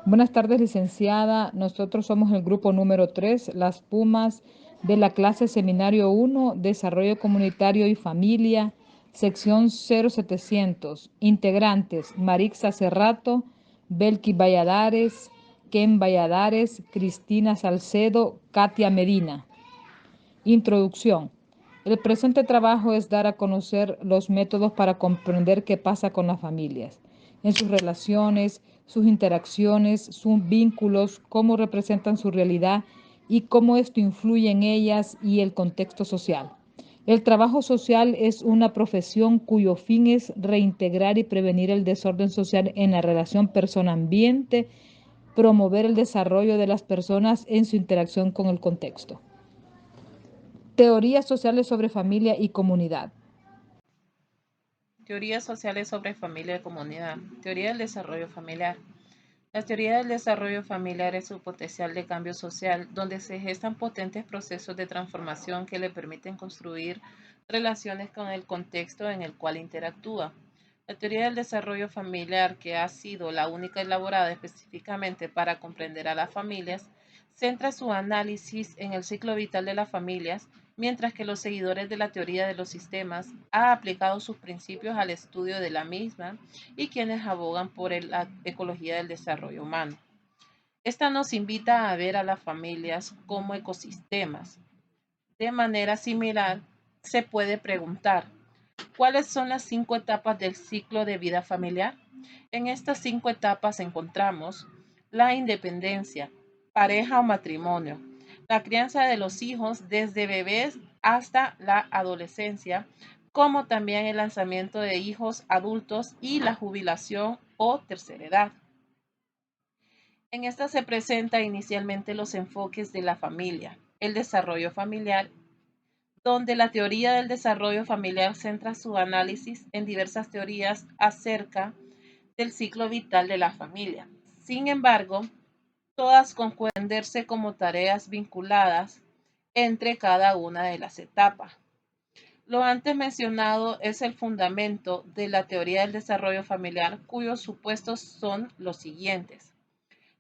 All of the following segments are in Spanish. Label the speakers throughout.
Speaker 1: Buenas tardes, licenciada. Nosotros somos el grupo número 3, las Pumas, de la clase Seminario 1, Desarrollo Comunitario y Familia, sección 0700. Integrantes: Marixa Cerrato, Belki Valladares, Ken Valladares, Cristina Salcedo, Katia Medina. Introducción. El presente trabajo es dar a conocer los métodos para comprender qué pasa con las familias, en sus relaciones, sus interacciones, sus vínculos, cómo representan su realidad y cómo esto influye en ellas y el contexto social. El trabajo social es una profesión cuyo fin es reintegrar y prevenir el desorden social en la relación persona-ambiente, promover el desarrollo de las personas en su interacción con el contexto. Teorías sociales sobre familia y comunidad.
Speaker 2: Teorías sociales sobre familia y comunidad. Teoría del desarrollo familiar. La teoría del desarrollo familiar es su potencial de cambio social, donde se gestan potentes procesos de transformación que le permiten construir relaciones con el contexto en el cual interactúa. La teoría del desarrollo familiar, que ha sido la única elaborada específicamente para comprender a las familias, centra su análisis en el ciclo vital de las familias, mientras que los seguidores de la teoría de los sistemas han aplicado sus principios al estudio de la misma y quienes abogan por la ecología del desarrollo humano. Esta nos invita a ver a las familias como ecosistemas. De manera similar, se puede preguntar, ¿cuáles son las 5 etapas del ciclo de vida familiar? En estas 5 etapas encontramos la independencia, pareja o matrimonio, la crianza de los hijos desde bebés hasta la adolescencia, como también el lanzamiento de hijos adultos y la jubilación o tercera edad. En esta se presentan inicialmente los enfoques de la familia, el desarrollo familiar, donde la teoría del desarrollo familiar centra su análisis en diversas teorías acerca del ciclo vital de la familia. Sin embargo, todas concuerdan como tareas vinculadas entre cada una de las etapas. Lo antes mencionado es el fundamento de la teoría del desarrollo familiar, cuyos supuestos son los siguientes.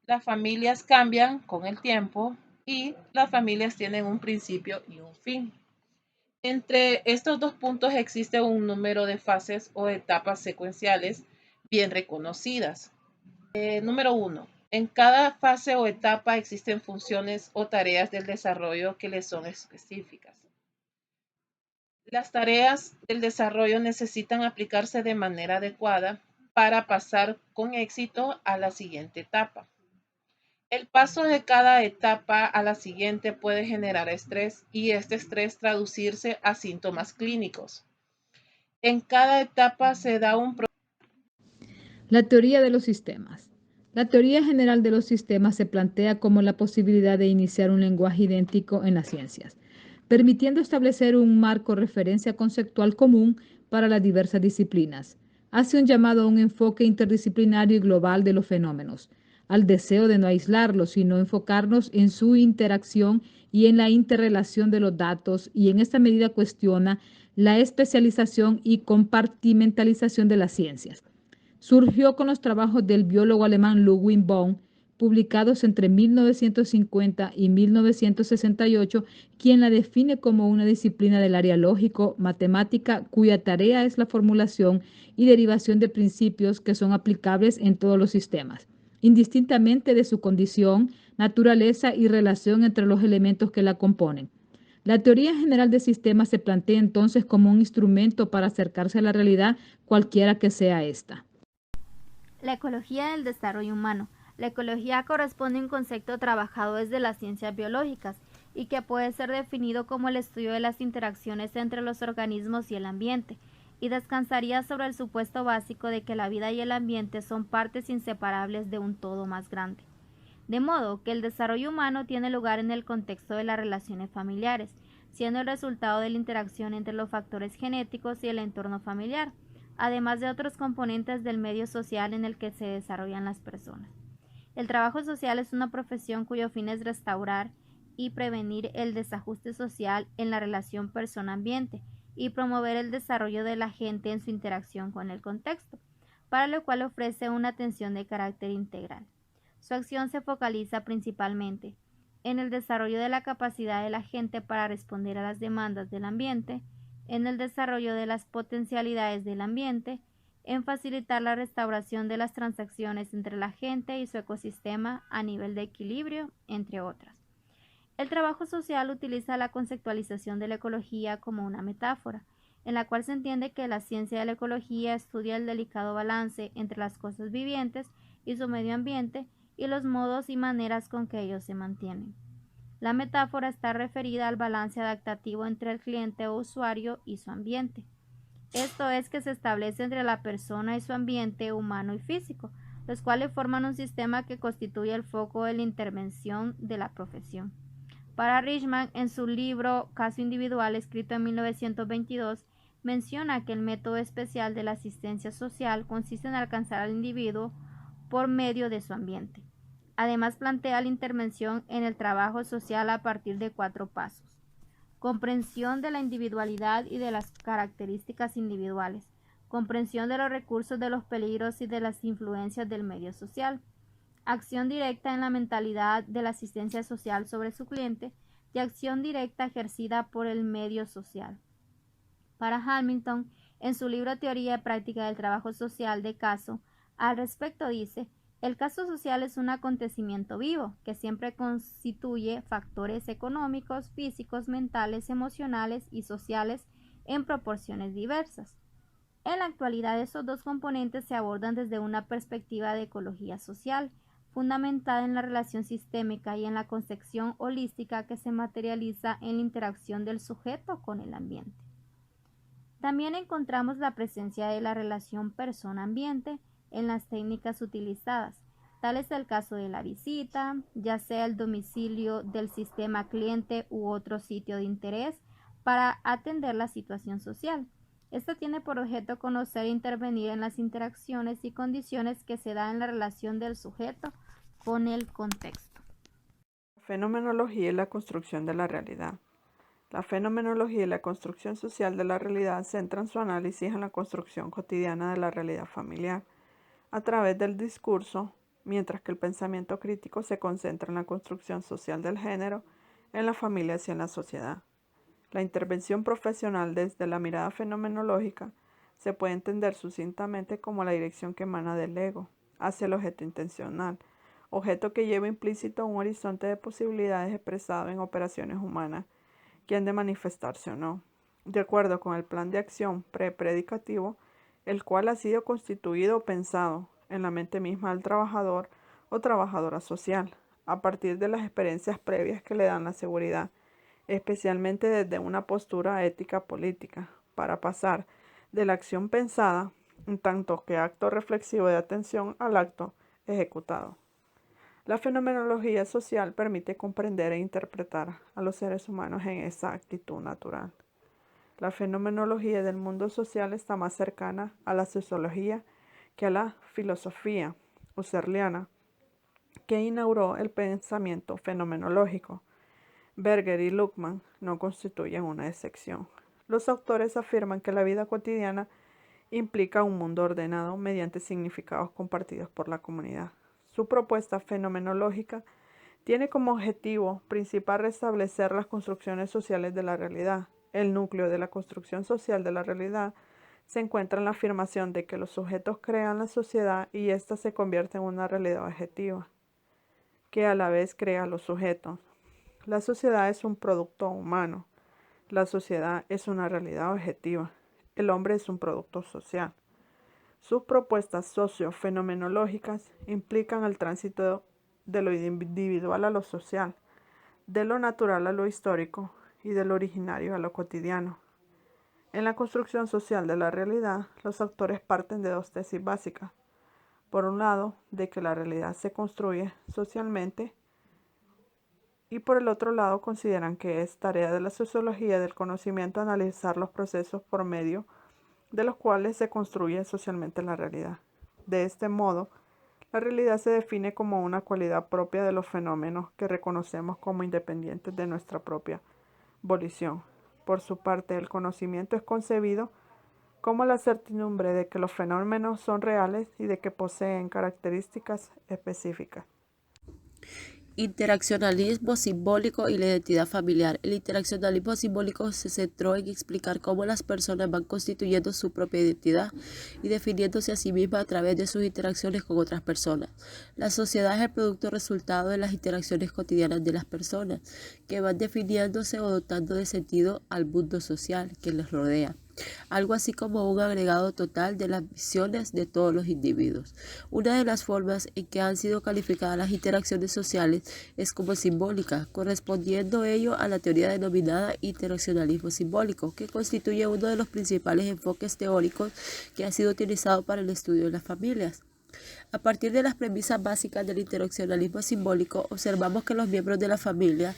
Speaker 2: Las familias cambian con el tiempo y las familias tienen un principio y un fin. Entre estos dos puntos existe un número de fases o etapas secuenciales bien reconocidas. Número 1. En cada fase o etapa existen funciones o tareas del desarrollo que les son específicas. Las tareas del desarrollo necesitan aplicarse de manera adecuada para pasar con éxito a la siguiente etapa. El paso de cada etapa a la siguiente puede generar estrés y este estrés traducirse a síntomas clínicos. En cada etapa se da un
Speaker 1: La teoría de los sistemas. La teoría general de los sistemas se plantea como la posibilidad de iniciar un lenguaje idéntico en las ciencias, permitiendo establecer un marco referencia conceptual común para las diversas disciplinas. Hace un llamado a un enfoque interdisciplinario y global de los fenómenos, al deseo de no aislarlos, sino enfocarnos en su interacción y en la interrelación de los datos, y en esta medida cuestiona la especialización y compartimentalización de las ciencias. Surgió con los trabajos del biólogo alemán Ludwig Bohm, publicados entre 1950 y 1968, quien la define como una disciplina del área lógico-matemática cuya tarea es la formulación y derivación de principios que son aplicables en todos los sistemas, indistintamente de su condición, naturaleza y relación entre los elementos que la componen. La teoría general de sistemas se plantea entonces como un instrumento para acercarse a la realidad, cualquiera que sea esta.
Speaker 3: La ecología del desarrollo humano. La ecología corresponde a un concepto trabajado desde las ciencias biológicas y que puede ser definido como el estudio de las interacciones entre los organismos y el ambiente, y descansaría sobre el supuesto básico de que la vida y el ambiente son partes inseparables de un todo más grande. De modo que el desarrollo humano tiene lugar en el contexto de las relaciones familiares, siendo el resultado de la interacción entre los factores genéticos y el entorno familiar, además de otros componentes del medio social en el que se desarrollan las personas. El trabajo social es una profesión cuyo fin es restaurar y prevenir el desajuste social en la relación persona-ambiente y promover el desarrollo de la gente en su interacción con el contexto, para lo cual ofrece una atención de carácter integral. Su acción se focaliza principalmente en el desarrollo de la capacidad de la gente para responder a las demandas del ambiente, en el desarrollo de las potencialidades del ambiente, en facilitar la restauración de las transacciones entre la gente y su ecosistema a nivel de equilibrio, entre otras. El trabajo social utiliza la conceptualización de la ecología como una metáfora, en la cual se entiende que la ciencia de la ecología estudia el delicado balance entre las cosas vivientes y su medio ambiente y los modos y maneras con que ellos se mantienen. La metáfora está referida al balance adaptativo entre el cliente o usuario y su ambiente. Esto es que se establece entre la persona y su ambiente humano y físico, los cuales forman un sistema que constituye el foco de la intervención de la profesión. Para Richman, en su libro Caso Individual, escrito en 1922, menciona que el método especial de la asistencia social consiste en alcanzar al individuo por medio de su ambiente. Además, plantea la intervención en el trabajo social a partir de 4 pasos. Comprensión de la individualidad y de las características individuales. Comprensión de los recursos, de los peligros y de las influencias del medio social. Acción directa en la mentalidad de la asistencia social sobre su cliente y acción directa ejercida por el medio social. Para Hamilton, en su libro Teoría y Práctica del Trabajo Social de Caso, al respecto dice: el caso social es un acontecimiento vivo que siempre constituye factores económicos, físicos, mentales, emocionales y sociales en proporciones diversas. En la actualidad, estos dos componentes se abordan desde una perspectiva de ecología social, fundamentada en la relación sistémica y en la concepción holística que se materializa en la interacción del sujeto con el ambiente. También encontramos la presencia de la relación persona-ambiente en las técnicas utilizadas. Tal es el caso de la visita, ya sea el domicilio del sistema cliente u otro sitio de interés para atender la situación social. Esta tiene por objeto conocer e intervenir en las interacciones y condiciones que se dan en la relación del sujeto con el contexto.
Speaker 4: Fenomenología y la construcción de la realidad. La fenomenología y la construcción social de la realidad centran su análisis en la construcción cotidiana de la realidad familiar a través del discurso, mientras que el pensamiento crítico se concentra en la construcción social del género, en las familias y en la sociedad. La intervención profesional desde la mirada fenomenológica se puede entender sucintamente como la dirección que emana del ego hacia el objeto intencional, objeto que lleva implícito un horizonte de posibilidades expresado en operaciones humanas, que han de manifestarse o no, de acuerdo con el plan de acción predicativo, el cual ha sido constituido o pensado en la mente misma del trabajador o trabajadora social, a partir de las experiencias previas que le dan la seguridad, especialmente desde una postura ética política, para pasar de la acción pensada, en tanto que acto reflexivo de atención, al acto ejecutado. La fenomenología social permite comprender e interpretar a los seres humanos en esa actitud natural. La fenomenología del mundo social está más cercana a la sociología que a la filosofía husserliana, que inauguró el pensamiento fenomenológico. Berger y Luhmann no constituyen una excepción. Los autores afirman que la vida cotidiana implica un mundo ordenado mediante significados compartidos por la comunidad. Su propuesta fenomenológica tiene como objetivo principal restablecer las construcciones sociales de la realidad. El núcleo de la construcción social de la realidad se encuentra en la afirmación de que los sujetos crean la sociedad y ésta se convierte en una realidad objetiva, que a la vez crea a los sujetos. La sociedad es un producto humano. La sociedad es una realidad objetiva. El hombre es un producto social. Sus propuestas socio-fenomenológicas implican el tránsito de lo individual a lo social, de lo natural a lo histórico y de lo originario a lo cotidiano. En la construcción social de la realidad, los autores parten de dos tesis básicas. Por un lado, de que la realidad se construye socialmente, y por el otro lado consideran que es tarea de la sociología del conocimiento analizar los procesos por medio de los cuales se construye socialmente la realidad. De este modo, la realidad se define como una cualidad propia de los fenómenos que reconocemos como independientes de nuestra propia volición. Por su parte, el conocimiento es concebido como la certidumbre de que los fenómenos son reales y de que poseen características específicas.
Speaker 5: Interaccionalismo simbólico y la identidad familiar. El interaccionalismo simbólico se centró en explicar cómo las personas van constituyendo su propia identidad y definiéndose a sí mismas a través de sus interacciones con otras personas. La sociedad es el producto resultado de las interacciones cotidianas de las personas, que van definiéndose o dotando de sentido al mundo social que les rodea, algo así como un agregado total de las visiones de todos los individuos. Una de las formas en que han sido calificadas las interacciones sociales es como simbólica, correspondiendo ello a la teoría denominada interaccionalismo simbólico, que constituye uno de los principales enfoques teóricos que ha sido utilizado para el estudio de las familias. A partir de las premisas básicas del interaccionalismo simbólico, observamos que los miembros de la familia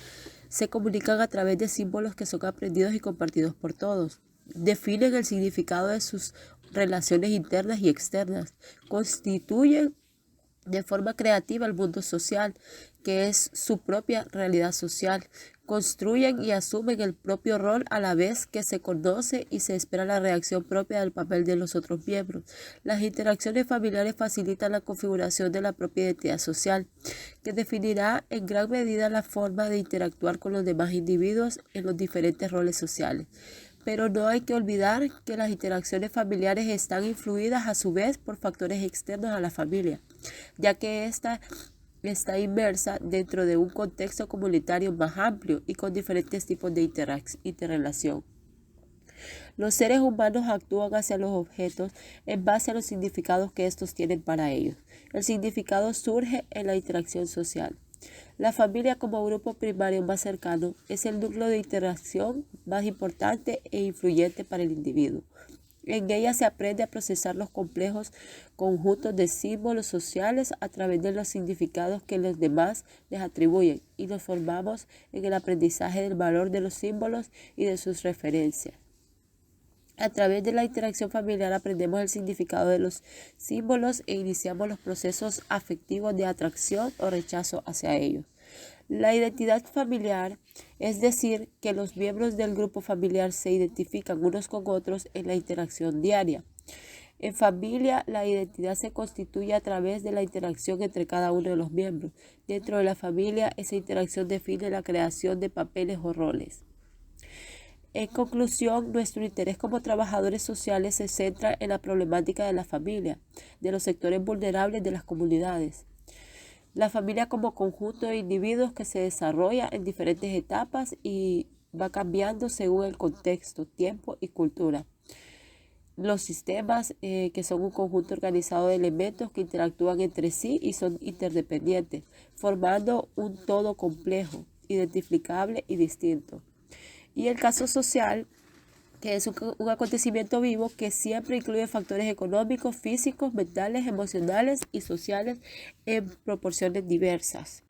Speaker 5: se comunican a través de símbolos que son aprendidos y compartidos por todos. Definen el significado de sus relaciones internas y externas, constituyen de forma creativa el mundo social, que es su propia realidad social, construyen y asumen el propio rol a la vez que se conoce y se espera la reacción propia del papel de los otros miembros. Las interacciones familiares facilitan la configuración de la propia identidad social, que definirá en gran medida la forma de interactuar con los demás individuos en los diferentes roles sociales. Pero no hay que olvidar que las interacciones familiares están influidas a su vez por factores externos a la familia, ya que ésta está inmersa dentro de un contexto comunitario más amplio y con diferentes tipos de interrelación. Los seres humanos actúan hacia los objetos en base a los significados que estos tienen para ellos. El significado surge en la interacción social. La familia como grupo primario más cercano es el núcleo de interacción más importante e influyente para el individuo. En ella se aprende a procesar los complejos conjuntos de símbolos sociales a través de los significados que los demás les atribuyen y nos formamos en el aprendizaje del valor de los símbolos y de sus referencias. A través de la interacción familiar aprendemos el significado de los símbolos e iniciamos los procesos afectivos de atracción o rechazo hacia ellos. La identidad familiar, es decir, que los miembros del grupo familiar se identifican unos con otros en la interacción diaria. En familia, la identidad se constituye a través de la interacción entre cada uno de los miembros. Dentro de la familia, esa interacción define la creación de papeles o roles. En conclusión, nuestro interés como trabajadores sociales se centra en la problemática de la familia, de los sectores vulnerables de las comunidades. La familia como conjunto de individuos que se desarrolla en diferentes etapas y va cambiando según el contexto, tiempo y cultura. Los sistemas que son un conjunto organizado de elementos que interactúan entre sí y son interdependientes, formando un todo complejo, identificable y distinto. Y el caso social, que es un acontecimiento vivo que siempre incluye factores económicos, físicos, mentales, emocionales y sociales en proporciones diversas.